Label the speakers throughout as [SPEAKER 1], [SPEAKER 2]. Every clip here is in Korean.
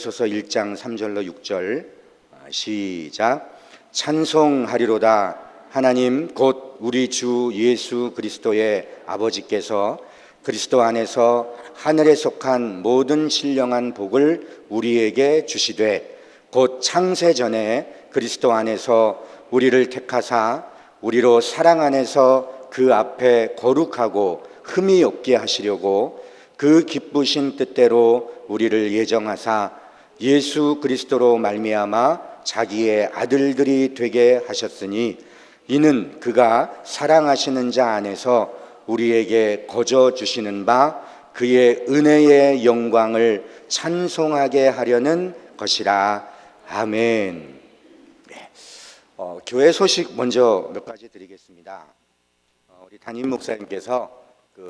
[SPEAKER 1] 소서 1장 3절로 6절 시작. 찬송하리로다. 하나님 곧 우리 주 예수 그리스도의 아버지께서 그리스도 안에서 하늘에 속한 모든 신령한 복을 우리에게 주시되 곧 창세 전에 그리스도 안에서 우리를 택하사 우리로 사랑 안에서 그 앞에 거룩하고 흠이 없게 하시려고 그 기쁘신 뜻대로 우리를 예정하사 예수 그리스도로 말미암아 자기의 아들들이 되게 하셨으니 이는 그가 사랑하시는 자 안에서 우리에게 거저 주시는 바 그의 은혜의 영광을 찬송하게 하려는 것이라. 아멘. 교회 소식 먼저 몇 가지 드리겠습니다. 우리 담임 목사님께서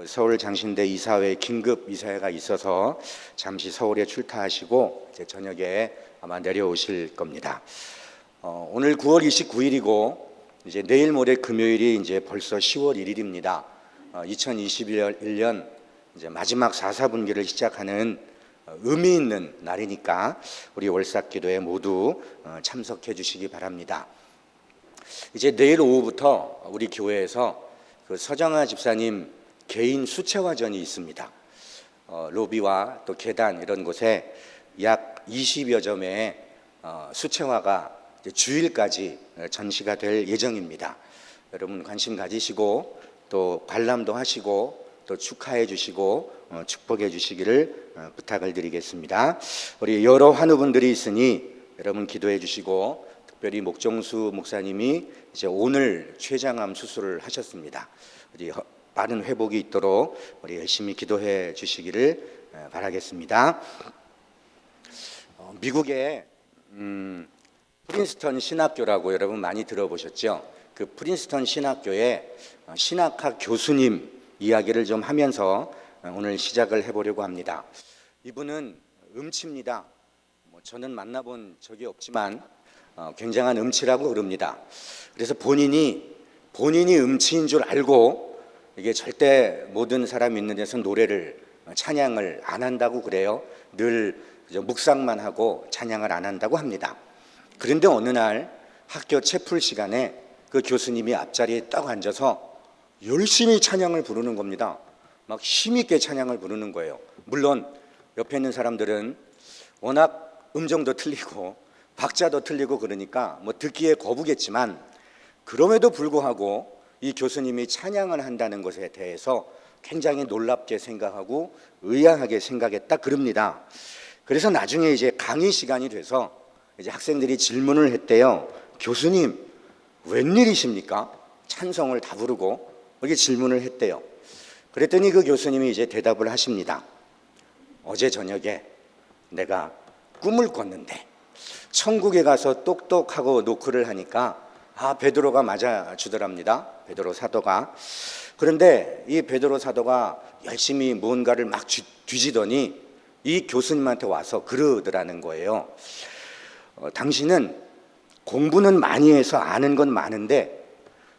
[SPEAKER 1] 서울 장신대 이사회 긴급 이사회가 있어서 잠시 서울에 출타하시고 이제 저녁에 아마 내려오실 겁니다. 오늘 9월 29일이고 이제 내일 모레 금요일이 이제 벌써 10월 1일입니다. 2021년 이제 마지막 4사분기를 시작하는 의미 있는 날이니까 우리 월삭기도에 모두 참석해 주시기 바랍니다. 이제 내일 오후부터 우리 교회에서 그 서정아 집사님 개인 수채화전이 있습니다. 로비와 또 계단 이런 곳에 약 20여 점의 수채화가 주일까지 전시가 될 예정입니다. 여러분 관심 가지시고 또 관람도 하시고 또 축하해 주시고 축복해 주시기를 부탁을 드리겠습니다. 우리 여러 환우분들이 있으니 여러분 기도해 주시고, 특별히 목정수 목사님이 이제 오늘 췌장암 수술을 하셨습니다. 우리 빠른 회복이 있도록 우리 열심히 기도해 주시기를 바라겠습니다. 미국의 프린스턴 신학교라고 여러분 많이 들어보셨죠? 그 프린스턴 신학교의 신학학 교수님 이야기를 좀 하면서 오늘 시작을 해보려고 합니다. 이분은 음치입니다. 저는 만나본 적이 없지만 굉장한 음치라고 그럽니다. 그래서 본인이 음치인 줄 알고 이게 절대 모든 사람이 있는 데서 노래를 찬양을 안 한다고 그래요. 늘 묵상만 하고 찬양을 안 한다고 합니다. 그런데 어느 날 학교 채플 시간에 그 교수님이 앞자리에 딱 앉아서 열심히 찬양을 부르는 겁니다. 막 힘있게 찬양을 부르는 거예요. 물론 옆에 있는 사람들은 워낙 음정도 틀리고 박자도 틀리고 그러니까 듣기에 거부겠지만, 그럼에도 불구하고 이 교수님이 찬양을 한다는 것에 대해서 굉장히 놀랍게 생각하고 의아하게 생각했다 그럽니다. 그래서 나중에 이제 강의 시간이 돼서 이제 학생들이 질문을 했대요. 교수님, 웬일이십니까? 찬송을 다 부르고 이렇게 질문을 했대요. 그랬더니 그 교수님이 이제 대답을 하십니다. 어제 저녁에 내가 꿈을 꿨는데 천국에 가서 똑똑하고 노크를 하니까 베드로가 맞아주더랍니다. 베드로 사도가. 그런데 이 베드로 사도가 열심히 무언가를 막 뒤지더니 이 교수님한테 와서 그러더라는 거예요. 당신은 공부는 많이 해서 아는 건 많은데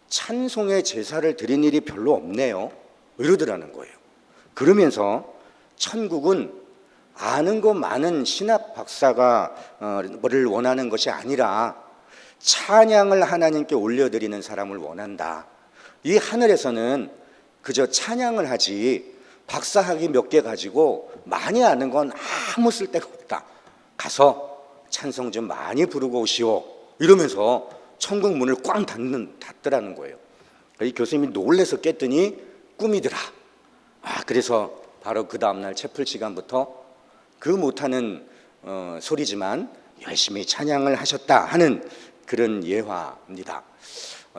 [SPEAKER 1] 찬송의 제사를 드린 일이 별로 없네요. 이러더라는 거예요. 그러면서 천국은 아는 거 많은 신학 박사가 뭐를 원하는 것이 아니라 찬양을 하나님께 올려드리는 사람을 원한다. 이 하늘에서는 그저 찬양을 하지 박사학위 몇 개 가지고 많이 아는 건 아무 쓸데가 없다. 가서 찬송 좀 많이 부르고 오시오. 이러면서 천국 문을 꽝 닫더라는 거예요. 이 교수님이 놀래서 깼더니 꿈이더라. 그래서 바로 그 다음날 채플 시간부터 그 못하는 소리지만 열심히 찬양을 하셨다 하는 그런 예화입니다.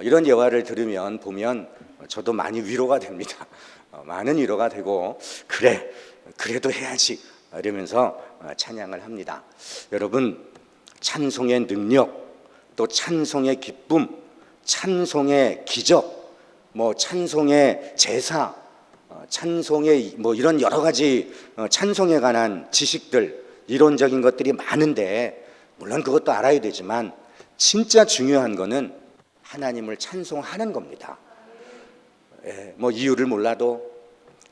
[SPEAKER 1] 이런 예화를 들으면 보면 저도 많이 위로가 됩니다. 많은 위로가 되고 그래도 해야지 이러면서 찬양을 합니다. 여러분, 찬송의 능력, 또 찬송의 기쁨, 찬송의 기적, 찬송의 제사, 찬송의 이런 여러 가지 찬송에 관한 지식들, 이론적인 것들이 많은데 물론 그것도 알아야 되지만 진짜 중요한 거는 하나님을 찬송하는 겁니다. 이유를 몰라도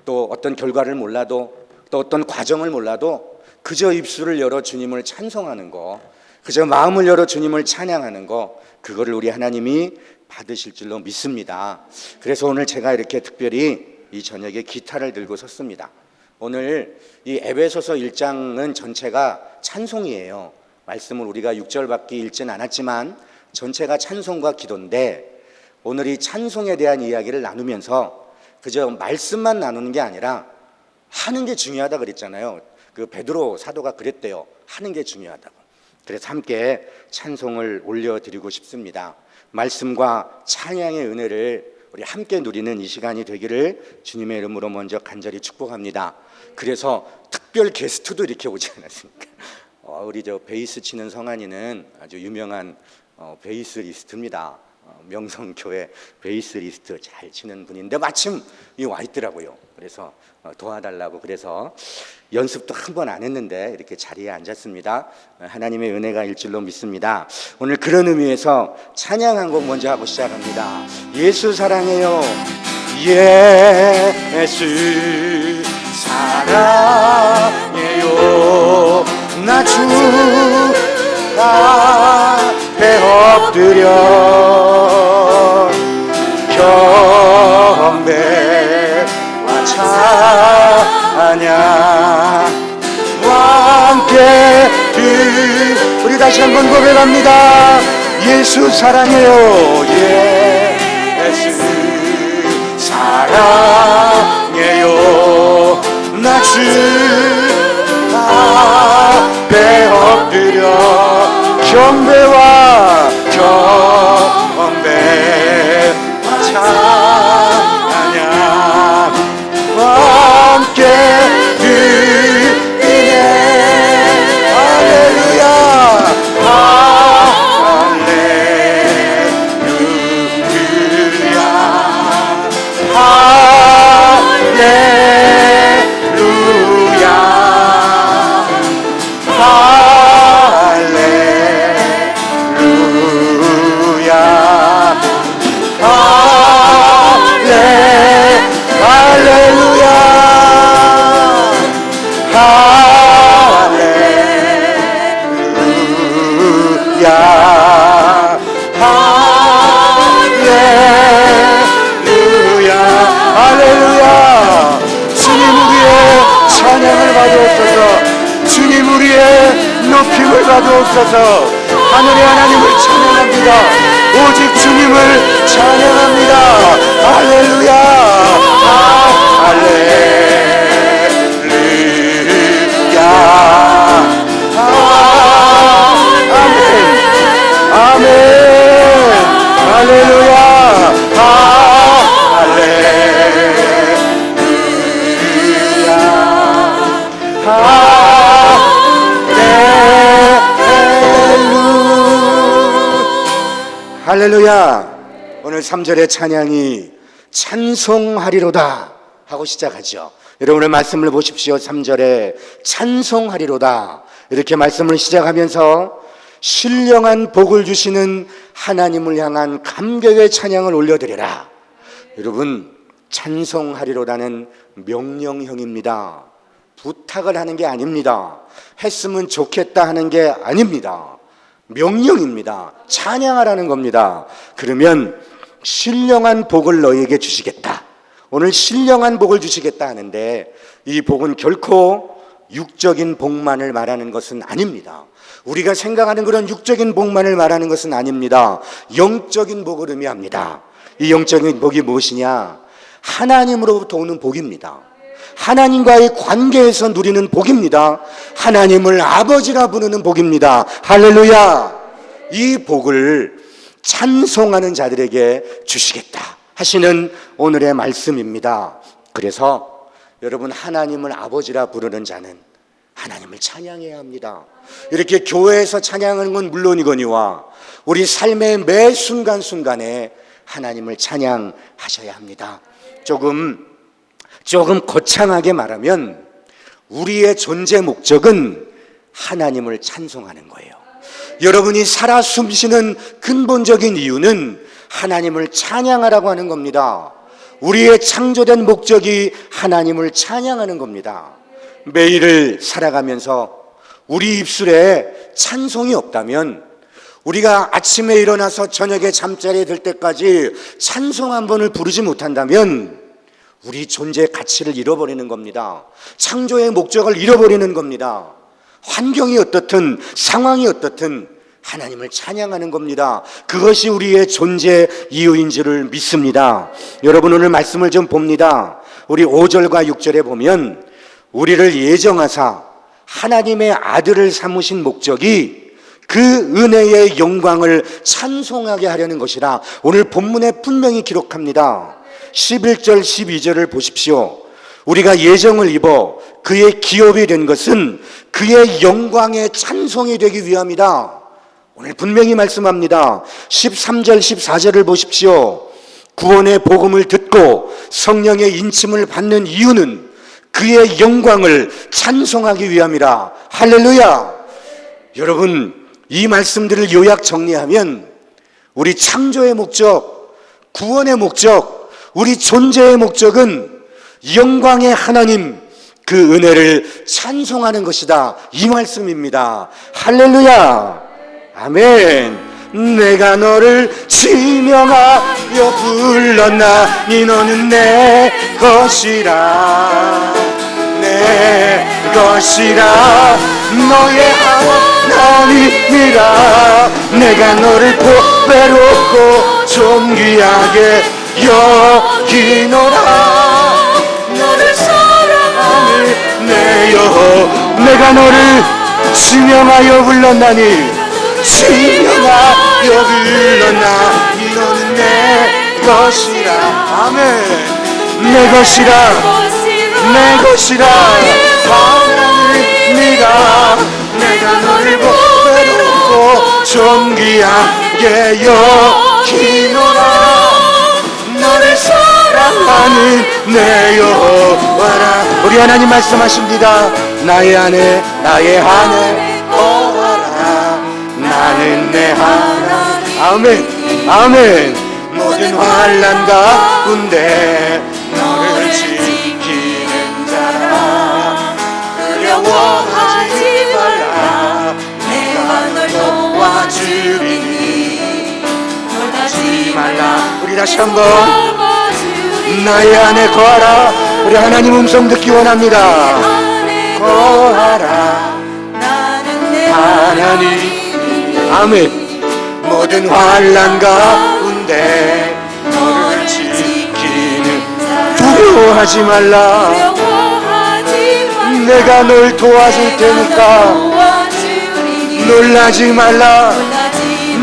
[SPEAKER 1] 또 어떤 결과를 몰라도 또 어떤 과정을 몰라도 그저 입술을 열어 주님을 찬송하는 거, 그저 마음을 열어 주님을 찬양하는 거, 그거를 우리 하나님이 받으실 줄로 믿습니다. 그래서 오늘 제가 이렇게 특별히 이 저녁에 기타를 들고 섰습니다. 오늘 이 에베소서 1장은 전체가 찬송이에요. 말씀을 우리가 6절밖에 읽지는 않았지만 전체가 찬송과 기도인데, 오늘 이 찬송에 대한 이야기를 나누면서 그저 말씀만 나누는 게 아니라 하는 게 중요하다 그랬잖아요. 그 베드로 사도가 그랬대요. 하는 게 중요하다고. 그래서 함께 찬송을 올려드리고 싶습니다. 말씀과 찬양의 은혜를 우리 함께 누리는 이 시간이 되기를 주님의 이름으로 먼저 간절히 축복합니다. 그래서 특별 게스트도 이렇게 오지 않았습니까? 우리 저 베이스 치는 성한이는 아주 유명한 베이스리스트입니다. 명성교회 베이스리스트 잘 치는 분인데 마침 와 있더라고요. 그래서 도와달라고, 그래서 연습도 한 번 안 했는데 이렇게 자리에 앉았습니다. 하나님의 은혜가 일줄로 믿습니다. 오늘 그런 의미에서 찬양 한 곡 먼저 하고 시작합니다. 예수 사랑해요. 예수 사랑해요. 나 주 앞에 엎드려 경배와 찬양과 함께 우리 다시 한번 고백합니다. 예수 사랑해요. 예수 사랑해요. 나 주 앞에 엎드려 경배와 찬양과 함께 드리네. 할렐루야 가져옵소서. 하늘의 하나님을 찬양합니다. 오직 주님을 찬양합니다. 할렐루야 할렐루야 아멘 아멘 할렐루야 할렐루야. 오늘 3절의 찬양이 찬송하리로다 하고 시작하죠. 여러분의 말씀을 보십시오. 3절에 찬송하리로다 이렇게 말씀을 시작하면서 신령한 복을 주시는 하나님을 향한 감격의 찬양을 올려드려라. 여러분, 찬송하리로다는 명령형입니다. 부탁을 하는 게 아닙니다. 했으면 좋겠다 하는 게 아닙니다. 명령입니다. 찬양하라는 겁니다. 그러면 신령한 복을 너희에게 주시겠다. 오늘 신령한 복을 주시겠다 하는데, 이 복은 결코 육적인 복만을 말하는 것은 아닙니다. 우리가 생각하는 그런 육적인 복만을 말하는 것은 아닙니다. 영적인 복을 의미합니다. 이 영적인 복이 무엇이냐? 하나님으로부터 오는 복입니다. 하나님과의 관계에서 누리는 복입니다. 하나님을 아버지라 부르는 복입니다. 할렐루야. 이 복을 찬송하는 자들에게 주시겠다 하시는 오늘의 말씀입니다. 그래서 여러분, 하나님을 아버지라 부르는 자는 하나님을 찬양해야 합니다. 이렇게 교회에서 찬양하는 건 물론이거니와 우리 삶의 매 순간순간에 하나님을 찬양하셔야 합니다. 조금 거창하게 말하면 우리의 존재 목적은 하나님을 찬송하는 거예요. 여러분이 살아 숨쉬는 근본적인 이유는 하나님을 찬양하라고 하는 겁니다. 우리의 창조된 목적이 하나님을 찬양하는 겁니다. 매일을 살아가면서 우리 입술에 찬송이 없다면, 우리가 아침에 일어나서 저녁에 잠자리에 들 때까지 찬송 한 번을 부르지 못한다면 우리 존재의 가치를 잃어버리는 겁니다. 창조의 목적을 잃어버리는 겁니다. 환경이 어떻든 상황이 어떻든 하나님을 찬양하는 겁니다. 그것이 우리의 존재 이유인 줄을 믿습니다. 여러분, 오늘 말씀을 좀 봅니다. 우리 5절과 6절에 보면 우리를 예정하사 하나님의 아들을 삼으신 목적이 그 은혜의 영광을 찬송하게 하려는 것이라 오늘 본문에 분명히 기록합니다. 11절 12절을 보십시오. 우리가 예정을 입어 그의 기업이 된 것은 그의 영광의 찬송이 되기 위함이다. 오늘 분명히 말씀합니다. 13절 14절을 보십시오. 구원의 복음을 듣고 성령의 인침을 받는 이유는 그의 영광을 찬송하기 위함이라. 할렐루야. 여러분, 이 말씀들을 요약 정리하면 우리 창조의 목적, 구원의 목적, 우리 존재의 목적은 영광의 하나님, 그 은혜를 찬송하는 것이다, 이 말씀입니다. 할렐루야. 아멘. 내가 너를 지명하여 불렀나니 너는 내 것이라, 내 것이라, 너의 하나님이라. 내가 너를 보배롭고 존귀하게 여기노라. 너를 사랑하는 내 여호와, 내가 너를 지명하여 불렀나니, 지명하여 불렀나니 너는 내 것이라. 아멘. 내 것이라, 내 것이라, 하나님이라. 내가 너를 보배롭고 존귀하게 여기노라. 너를 사랑하는 내 여호와라. 우리 하나님 말씀하십니다. 나의 아내, 나의 아내 거하라. 나는 내 하나님. 아멘. 아멘. 모든 환난 가운데 너를 지키는 자라. 두려워하지 말라. 내가 널 도와주리니. 놀라지 말라. 우리 다시 한번. 나의 안에 거하라. 우리 하나님 음성 듣기 원합니다. 거하라. 나는 내 하나님. 아멘. 모든 환난 가운데 너를 지키는, 두려워하지 말라. 내가 널 도와줄 테니까 놀라지 말라.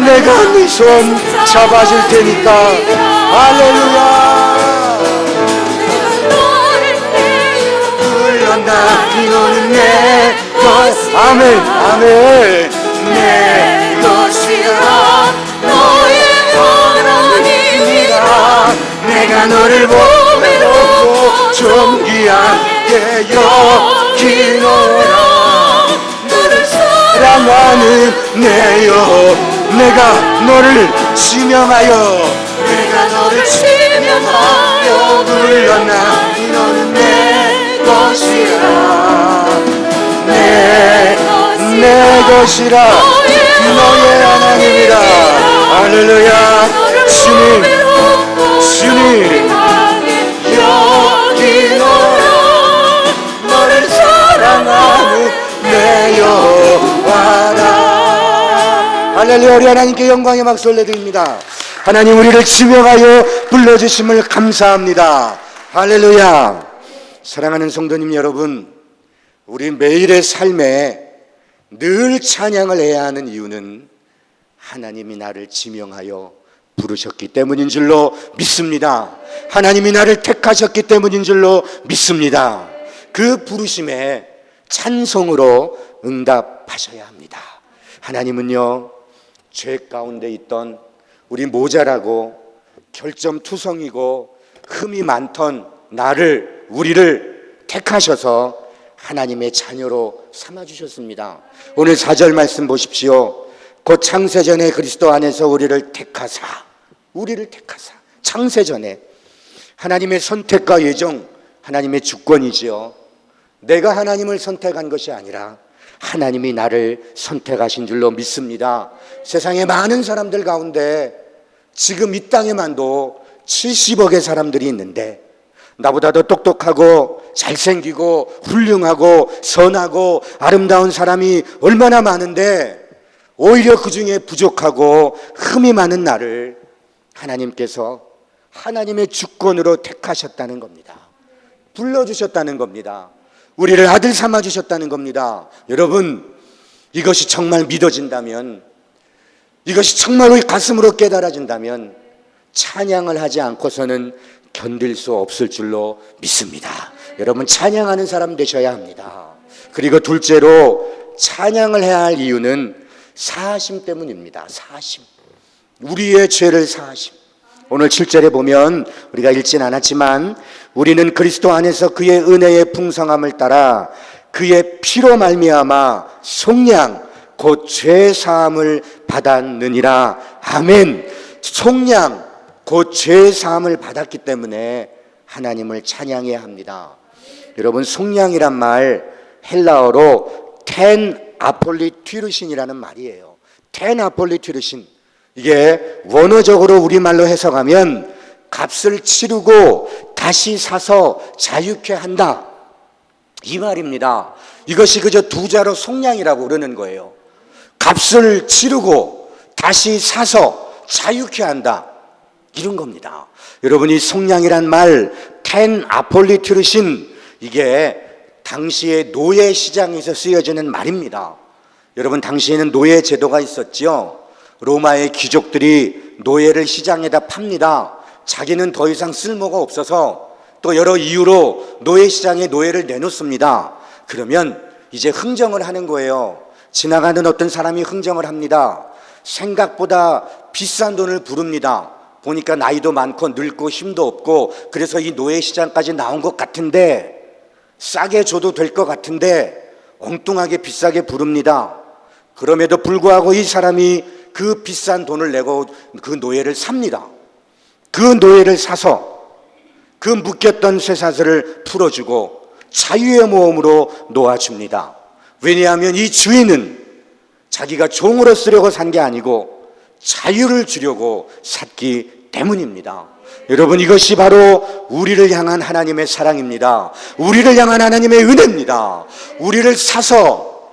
[SPEAKER 1] 내가 네 손 잡아줄 테니까. 할렐루야. 불렀나니 너는 내 것. 아멘. 아멘. 내 것이라. 너의 하나님이라. 내가 너를 보배롭고 존귀하게 여기노라. 너를 사랑하는 내 여호와. 내가 너를 지명하여, 내가 너를 지명하여 불렀나니 너는 내 것이라. 내 것이라. 너의 하나님이라. 할렐루야. 주님, 주님, 여기노라. 너를 사랑하는 내 여호와라. 할렐루야. 우리 하나님께 영광의 박수 올려드립니다. 하나님, 우리를 지명하여 불러주심을 감사합니다. 할렐루야. 사랑하는 성도님 여러분, 우리 매일의 삶에 늘 찬양을 해야 하는 이유는 하나님이 나를 지명하여 부르셨기 때문인 줄로 믿습니다. 하나님이 나를 택하셨기 때문인 줄로 믿습니다. 그 부르심에 찬송으로 응답하셔야 합니다. 하나님은요, 죄 가운데 있던 우리 모자라고 결점투성이고 흠이 많던 나를, 우리를 택하셔서 하나님의 자녀로 삼아주셨습니다. 오늘 4절 말씀 보십시오. 곧 창세전에 그리스도 안에서 우리를 택하사, 창세전에 하나님의 선택과 예정, 하나님의 주권이지요. 내가 하나님을 선택한 것이 아니라 하나님이 나를 선택하신 줄로 믿습니다. 세상에 많은 사람들 가운데 지금 이 땅에만도 70억의 사람들이 있는데 나보다 더 똑똑하고 잘생기고 훌륭하고 선하고 아름다운 사람이 얼마나 많은데 오히려 그 중에 부족하고 흠이 많은 나를 하나님께서 하나님의 주권으로 택하셨다는 겁니다. 불러주셨다는 겁니다. 우리를 아들 삼아주셨다는 겁니다. 여러분, 이것이 정말 믿어진다면, 이것이 정말로 가슴으로 깨달아진다면 찬양을 하지 않고서는 견딜 수 없을 줄로 믿습니다. 여러분, 찬양하는 사람 되셔야 합니다. 그리고 둘째로 찬양을 해야 할 이유는 사하심 때문입니다. 사하심, 우리의 죄를 사하심. 오늘 7절에 보면 우리가 읽진 않았지만 우리는 그리스도 안에서 그의 은혜의 풍성함을 따라 그의 피로 말미암아 속량 곧 죄 사함을 받았느니라. 아멘. 속량 곧 죄 사함을 받았기 때문에 하나님을 찬양해야 합니다. 여러분, 속량이란 말 헬라어로 텐 아폴리튀르신이라는 말이에요. 텐 아폴리튀르신, 이게 원어적으로 우리말로 해석하면 값을 치르고 다시 사서 자유케 한다, 이 말입니다. 이것이 그저 두 자로 속량이라고 그러는 거예요. 값을 치르고 다시 사서 자유케 한다, 이런 겁니다. 여러분, 이 속량이란 말 텐 아폴리튀르신, 이게 당시의 노예 시장에서 쓰여지는 말입니다. 여러분, 당시에는 노예 제도가 있었죠. 로마의 귀족들이 노예를 시장에다 팝니다. 자기는 더 이상 쓸모가 없어서 또 여러 이유로 노예 시장에 노예를 내놓습니다. 그러면 이제 흥정을 하는 거예요. 지나가는 어떤 사람이 흥정을 합니다. 생각보다 비싼 돈을 부릅니다. 보니까 나이도 많고 늙고 힘도 없고 그래서 이 노예 시장까지 나온 것 같은데, 싸게 줘도 될 것 같은데 엉뚱하게 비싸게 부릅니다. 그럼에도 불구하고 이 사람이 그 비싼 돈을 내고 그 노예를 삽니다. 그 노예를 사서 그 묶였던 쇠사슬을 풀어주고 자유의 모험으로 놓아줍니다. 왜냐하면 이 주인은 자기가 종으로 쓰려고 산 게 아니고 자유를 주려고 샀기 때문입니다. 여러분, 이것이 바로 우리를 향한 하나님의 사랑입니다. 우리를 향한 하나님의 은혜입니다. 우리를 사서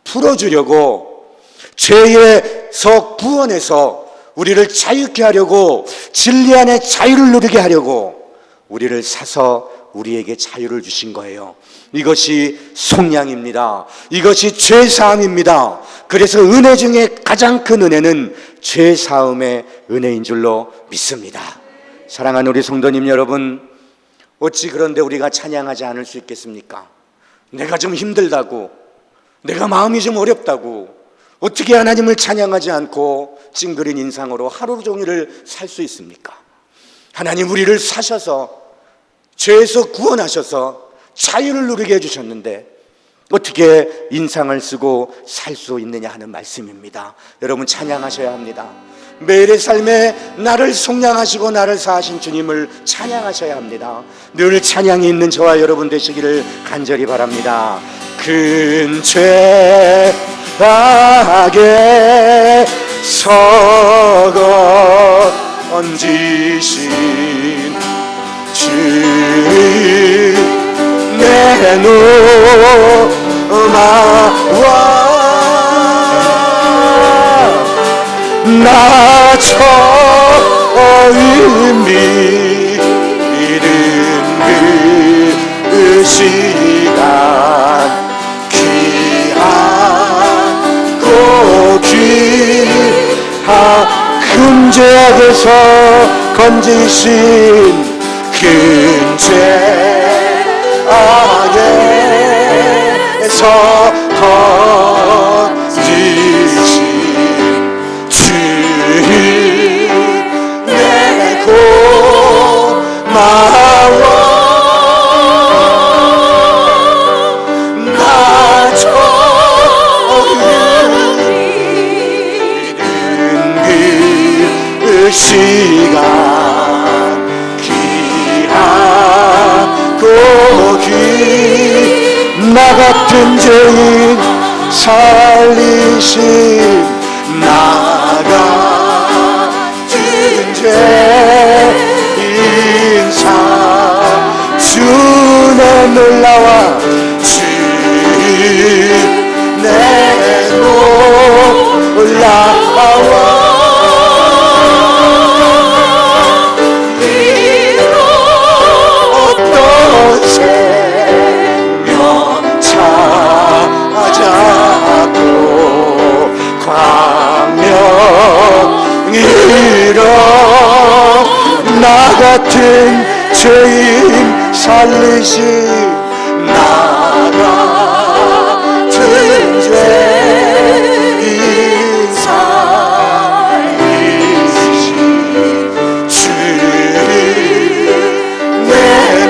[SPEAKER 1] 풀어주려고, 죄에서 구원해서 우리를 자유케 하려고, 진리 안에 자유를 누리게 하려고 우리를 사서 우리에게 자유를 주신 거예요. 이것이 속량입니다. 이것이 죄사함입니다. 그래서 은혜 중에 가장 큰 은혜는 죄사함의 은혜인 줄로 믿습니다. 사랑하는 우리 성도님 여러분, 어찌 그런데 우리가 찬양하지 않을 수 있겠습니까? 내가 좀 힘들다고, 내가 마음이 좀 어렵다고 어떻게 하나님을 찬양하지 않고 찡그린 인상으로 하루 종일을 살 수 있습니까? 하나님 우리를 사셔서 죄에서 구원하셔서 자유를 누리게 해주셨는데 어떻게 인상을 쓰고 살 수 있느냐 하는 말씀입니다. 여러분, 찬양하셔야 합니다. 매일의 삶에 나를 속량하시고 나를 사하신 주님을 찬양하셔야 합니다. 늘 찬양이 있는 저와 여러분 되시기를 간절히 바랍니다. 큰 죄악에 서거 얹으신 주 내놓아와 나 처음이 이른 그 시간 귀하고 귀한 큰 죄악에서 건지신 큰 죄악에서 건지신 내 고마워 나 처음 그 시간 귀하고 귀한 죄인 살리신 나 같은 죄인 주는 놀라와 주내 놀라와 어떤 생명 찾아도 광명이로 나 같은 죄인 살리신 나 같은 죄인 살리신 주내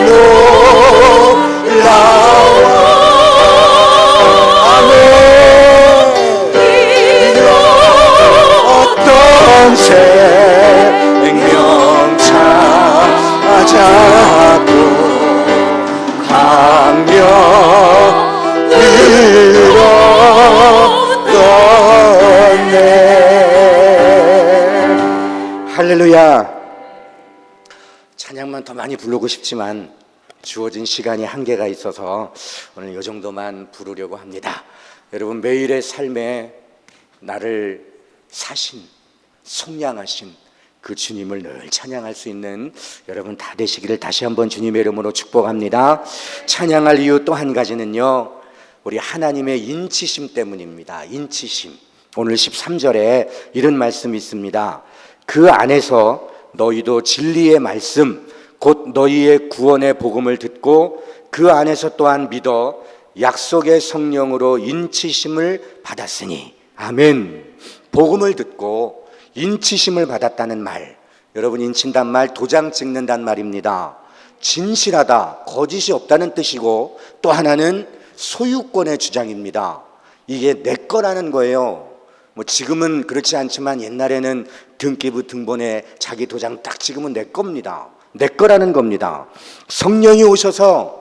[SPEAKER 1] 놀라워 아멘 어떤 생명 찾아도 강력으로 떠내 할렐루야. 찬양만 더 많이 부르고 싶지만 주어진 시간이 한계가 있어서 오늘 이 정도만 부르려고 합니다. 여러분 매일의 삶에 나를 사신 속량하신 그 주님을 늘 찬양할 수 있는 여러분 다 되시기를 다시 한번 주님의 이름으로 축복합니다. 찬양할 이유 또 한 가지는요, 우리 하나님의 인치심 때문입니다. 인치심. 오늘 13절에 이런 말씀이 있습니다. 그 안에서 너희도 진리의 말씀 곧 너희의 구원의 복음을 듣고 그 안에서 또한 믿어 약속의 성령으로 인치심을 받았으니 아멘. 복음을 듣고 인치심을 받았다는 말, 여러분 인친단 말 도장 찍는단 말입니다. 진실하다, 거짓이 없다는 뜻이고 또 하나는 소유권의 주장입니다. 이게 내 거라는 거예요. 뭐 지금은 그렇지 않지만 옛날에는 등기부 등본에 자기 도장 딱 찍으면 내 겁니다. 내 거라는 겁니다. 성령이 오셔서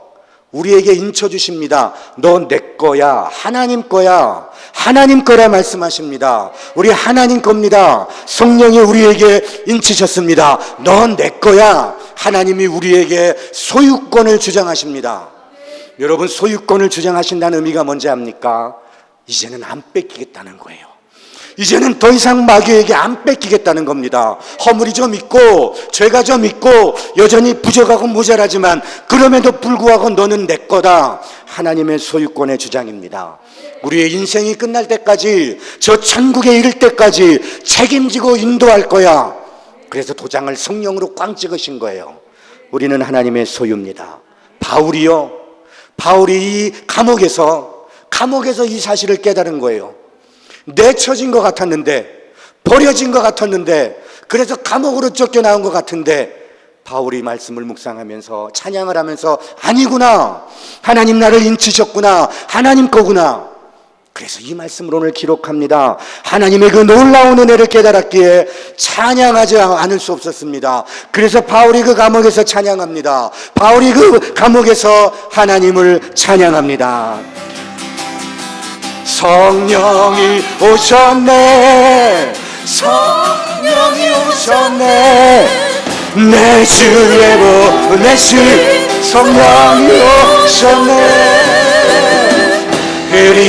[SPEAKER 1] 우리에게 인쳐주십니다. 너 내 거야, 하나님 거야, 하나님 거라 말씀하십니다. 우리 하나님 겁니다. 성령이 우리에게 인치셨습니다. 넌 내 거야. 하나님이 우리에게 소유권을 주장하십니다. 여러분 소유권을 주장하신다는 의미가 뭔지 압니까? 이제는 안 뺏기겠다는 거예요. 이제는 더 이상 마귀에게 안 뺏기겠다는 겁니다. 허물이 좀 있고 죄가 좀 있고 여전히 부족하고 모자라지만 그럼에도 불구하고 너는 내 거다. 하나님의 소유권의 주장입니다. 우리의 인생이 끝날 때까지 저 천국에 이를 때까지 책임지고 인도할 거야. 그래서 도장을 성령으로 꽝 찍으신 거예요. 우리는 하나님의 소유입니다. 바울이 이 감옥에서 이 사실을 깨달은 거예요. 내쳐진 것 같았는데, 버려진 것 같았는데, 그래서 감옥으로 쫓겨나온 것 같은데 바울이 말씀을 묵상하면서 찬양을 하면서 아니구나, 하나님 나를 인치셨구나, 하나님 거구나. 그래서 이 말씀을 오늘 기록합니다. 하나님의 그 놀라운 은혜를 깨달았기에 찬양하지 않을 수 없었습니다. 그래서 바울이 그 감옥에서 찬양합니다. 바울이 그 감옥에서 하나님을 찬양합니다. 성령이 오셨네, 성령이 오셨네, 내 주의 보내신 성령이 오셨네. 우리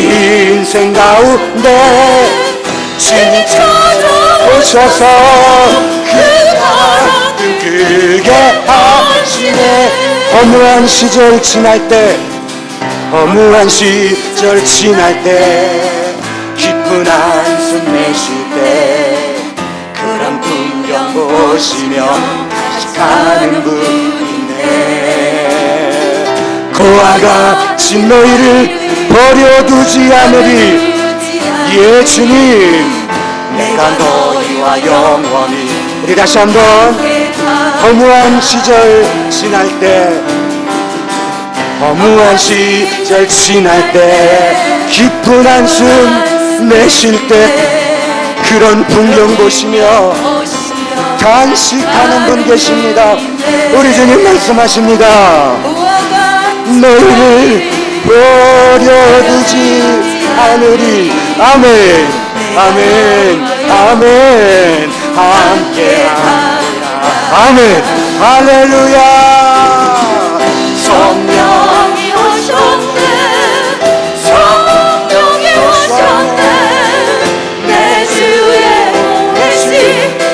[SPEAKER 1] 인생 가운데 주님 찾아오셔서 그게 하시네. 허무한 시절 지날 때, 허무한 시절 지날 때, 깊은 한숨 내쉴 때, 그런 풍경 보시며 다시 가는 분이네. 그와 같이 너희를 버려두지 않으리. 예 주님, 내가 너희와 영원히. 우리 다시 한번. 허무한 시절 지날 때, 허무한 시절 지날 때, 깊은 한숨 내쉴 때, 그런 풍경 보시며 단식하는 분 계십니다. 우리 주님 말씀하십니다. 너희를 버려두지 않으리. 아멘, 아멘, 아멘. 함께하리라. 아멘, 할렐루야.
[SPEAKER 2] 성령이 오셨네, 성령이 오셨네, 내 주의 계신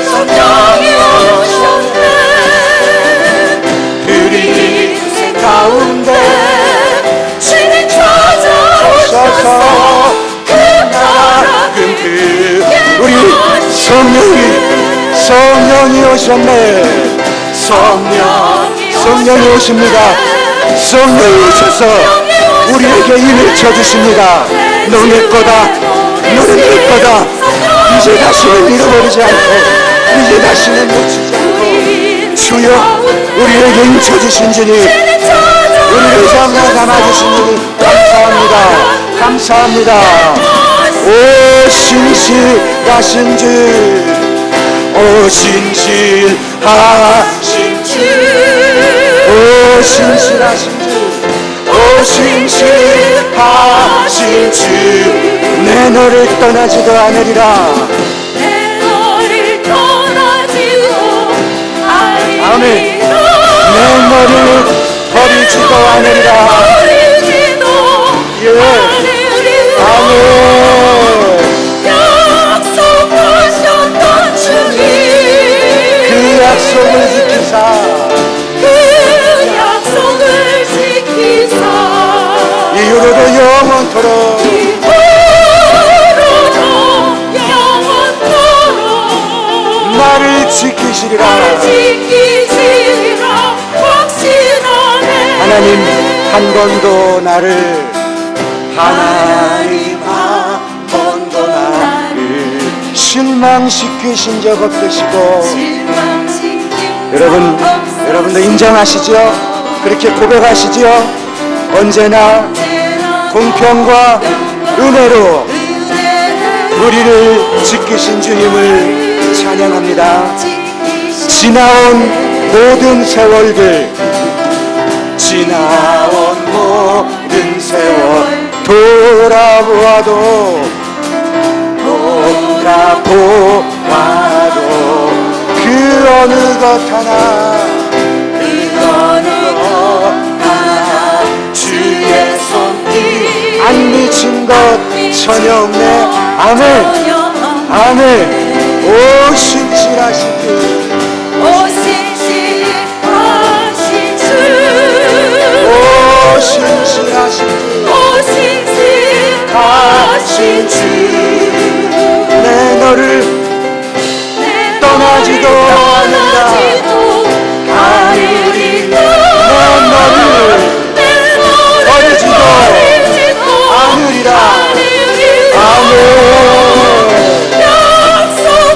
[SPEAKER 2] 성령이 오셨네. 우리 인생 가운데 주님 찾아오셔서 그 나라
[SPEAKER 1] 우리 성령이 오셨네. 성령이 오십니다. 성령이 오셔서 우리에게 힘을 쳐주십니다. 너네 거다, 너는 내 거다. 이제 다시는 잃어버리지 않고, 이제 다시는 놓치지 않고, 주여 우리에게 힘 쳐주신 주님, 우리를 잡아 담아주신 주님, 감사합니다. 감사합니다. 오 신실하신 주, 오 신실하신 주, 오 신실하신 주, 오 신실하신 주, 내 너를 떠나지도 않으리라.
[SPEAKER 2] 내 너를 떠나지도 아니리라.
[SPEAKER 1] 아멘. 내 너를 버리지도 않으리라. 예. 아멘.
[SPEAKER 2] 약속하셨던 주님,
[SPEAKER 1] 그 약속을 지키사,
[SPEAKER 2] 그 약속을 지키사
[SPEAKER 1] 이후로도 영원토록 나를 지키시리라. 하나님 한 번도 나를 실망시키신 적 없으시고, 여러분도 인정하시죠? 그렇게 고백하시죠? 언제나 공평과 은혜로 우리를 지키신 주님을 찬양합니다. 지나온 모든 세월 돌아보아도 그 어느 것 하나 주의 손길 안 미친 것 전혀 없네. 아멘, 아멘. 오 신실하신 주, 오 신실하신 주, 내 너를 떠나지도 않으리라. 내 너를 버리지도 않으리라. 아멘.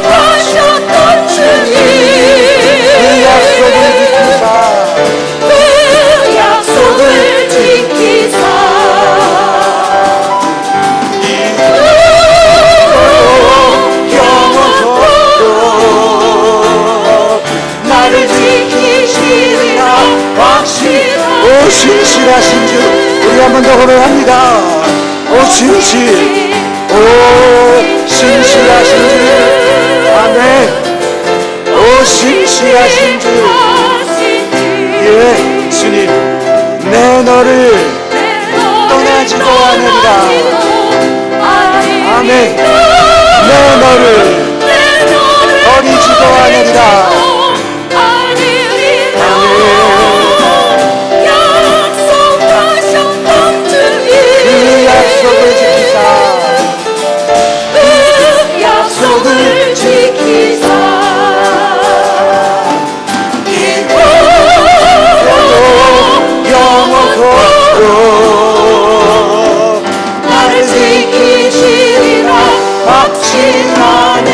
[SPEAKER 2] 약속하셨던 주님,
[SPEAKER 1] 그 약속을 지키사 나를 지키시리라. 확실한 오 신실하신 주, 우리 한 번 더 고백합니다. 오 신실하신 주, 아멘. 오 신실하신 주, 예 주님, 내 너를 떠나지도 않으리라. 아멘. 내 너를 버리지도 않으리라. 그 약속을 지키사, 영원토록 나를 지키시리라. 확신하네.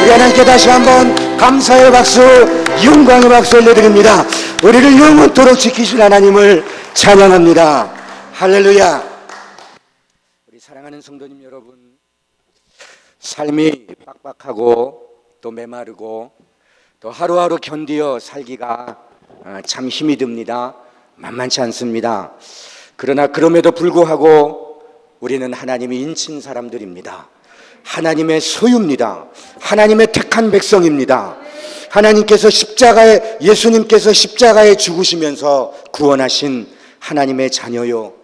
[SPEAKER 1] 우리 하나님께 다시 한번 감사의 박수, 영광의 박수 올려드립니다. 우리를 영원토록 지키실 하나님을 찬양합니다. 할렐루야. 우리 사랑하는 성도님 여러분, 삶이 빡빡하고 또 메마르고 또 하루하루 견디어 살기가 참 힘이 듭니다. 만만치 않습니다. 그러나 그럼에도 불구하고 우리는 하나님이 인친 사람들입니다. 하나님의 소유입니다. 하나님의 택한 백성입니다. 하나님께서 예수님께서 십자가에 죽으시면서 구원하신 하나님의 자녀요,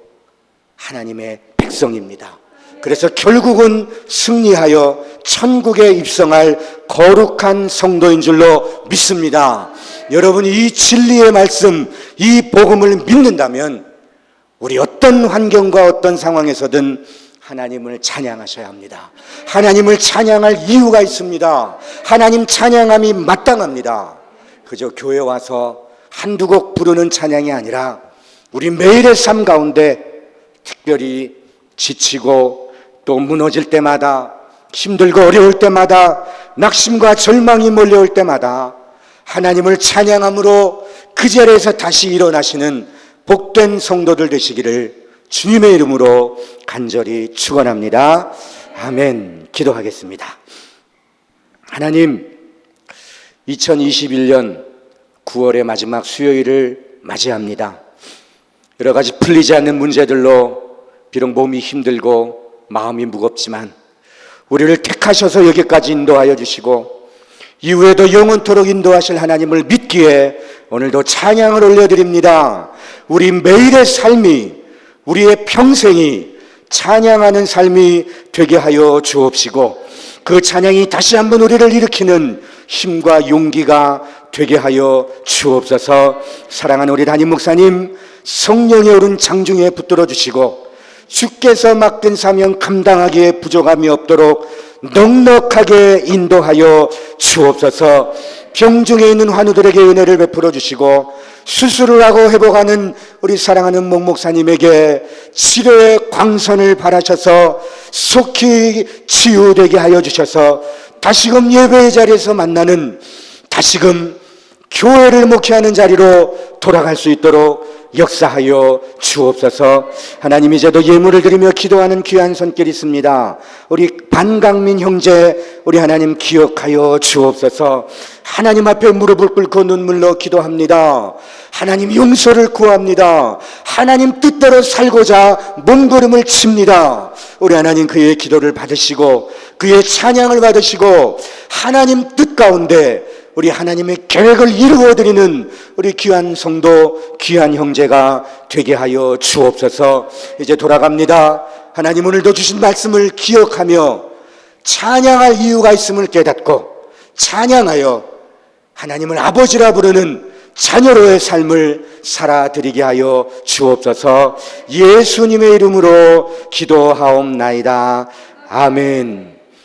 [SPEAKER 1] 하나님의 백성입니다. 그래서 결국은 승리하여 천국에 입성할 거룩한 성도인 줄로 믿습니다. 여러분, 이 진리의 말씀, 이 복음을 믿는다면 우리 어떤 환경과 어떤 상황에서든 하나님을 찬양하셔야 합니다. 하나님을 찬양할 이유가 있습니다. 하나님 찬양함이 마땅합니다. 그저 교회 와서 한두 곡 부르는 찬양이 아니라 우리 매일의 삶 가운데 특별히 지치고 또 무너질 때마다, 힘들고 어려울 때마다, 낙심과 절망이 몰려올 때마다 하나님을 찬양함으로 그 자리에서 다시 일어나시는 복된 성도들 되시기를 주님의 이름으로 간절히 축원합니다. 아멘. 기도하겠습니다. 하나님, 2021년 9월의 마지막 수요일을 맞이합니다. 여러 가지 풀리지 않는 문제들로 비록 몸이 힘들고 마음이 무겁지만 우리를 택하셔서 여기까지 인도하여 주시고 이후에도 영원토록 인도하실 하나님을 믿기에 오늘도 찬양을 올려드립니다. 우리 매일의 삶이, 우리의 평생이 찬양하는 삶이 되게 하여 주옵시고 그 찬양이 다시 한번 우리를 일으키는 힘과 용기가 되게 하여 주옵소서. 사랑하는 우리 담임 목사님, 성령의 오른 장중에 붙들어 주시고 주께서 맡긴 사명 감당하기에 부족함이 없도록 넉넉하게 인도하여 주옵소서. 병중에 있는 환우들에게 은혜를 베풀어 주시고 수술을 하고 회복하는 우리 사랑하는 목 목사님에게 치료의 광선을 바라셔서 속히 치유되게 하여 주셔서 다시금 예배의 자리에서 만나는, 다시금 교회를 목회하는 자리로 돌아갈 수 있도록 역사하여 주옵소서. 하나님, 이제도 예물을 드리며 기도하는 귀한 손길이 있습니다. 우리 반강민 형제, 우리 하나님 기억하여 주옵소서. 하나님 앞에 무릎을 꿇고 눈물로 기도합니다. 하나님 용서를 구합니다. 하나님 뜻대로 살고자 몸부림을 칩니다. 우리 하나님 그의 기도를 받으시고 그의 찬양을 받으시고 하나님 뜻 가운데 우리 하나님의 계획을 이루어드리는 우리 귀한 성도, 귀한 형제가 되게 하여 주옵소서. 이제 돌아갑니다. 하나님, 오늘도 주신 말씀을 기억하며 찬양할 이유가 있음을 깨닫고 찬양하여 하나님을 아버지라 부르는 자녀로의 삶을 살아드리게 하여 주옵소서. 예수님의 이름으로 기도하옵나이다. 아멘.